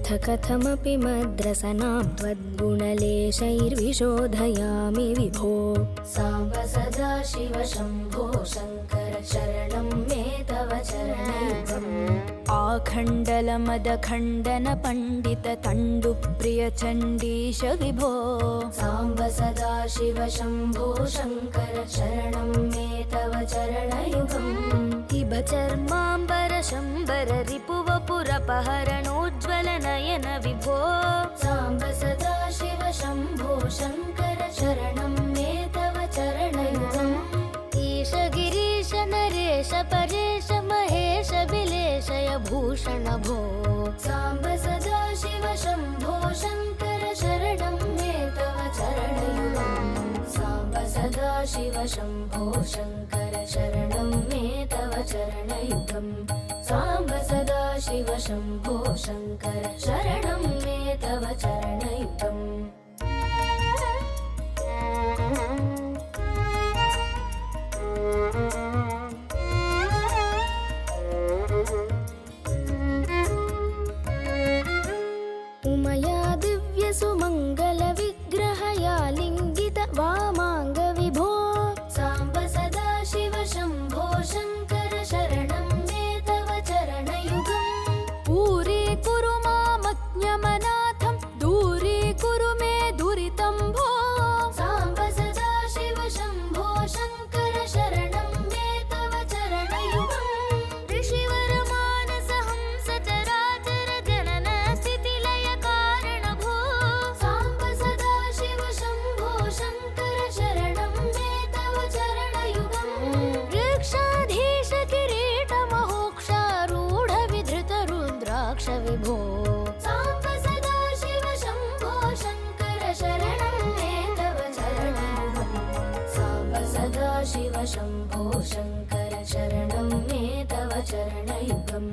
अथ कथमपि मद्रसनां त्वद्गुणलेशैर्विशोधयामि विभो। साम्ब सदाशिव शम्भो शङ्कर शरणं मे तव चरणयुगम्। आखण्डलमदखण्डन पण्डित तण्डुप्रिय चण्डीश विभो। साम्ब सदाशिव शम्भो शङ्कर शरणं मे तव चरणयुगम्। इब चर्माम्बर शम्बर रिपुवपुरपहरणोज्ज्वल नयन विभो। साम्ब सदाशिव शम्भो शङ्कर शरणं मे तव चरणयुगम्। ईश गिरीश नरेश परेश महेश बिलेशय भूषण भो। साम्ब सदाशिव शम्भो शङ्कर शरणं मे तव चरणयुगम्। साम्ब सदाशिव शम्भो शङ्कर शरणं मे तव चरणयुगम्। साम्ब सदाशिव शम्भो शङ्कर शरणं मे तव चरणयुगम्। उमया दिव्य सुमङ्गल विग्रहया लिङ्गित वामाङ्ग विभो। साम्ब सदाशिव शम्भो शङ्कर शरणं मे तव चरणयुगम्। पूरीकुरु मामज्ञमनाथं दूरीकुरु मे दुरितं भो। साम्ब सदाशिव शम्भो शङ्कर शरणं मे तव चरणयुगम्। ऋषिवर मानस हंस चराचर जनन स्थितिलय कारण भो। साम्ब सदाशिव शम्भो शङ्कर शरणं मे तव चरणयुगम्। वृक्षाधीश किरीट महोक्षारूढ विधृत रुद्राक्ष विभो। साम्ब सदाशिव शम्भो शङ्कर शरणं मे तव चरणयुगम्। साम्ब सदाशिव शम्भो शङ्कर शरणं मे तव चरणयुगम्।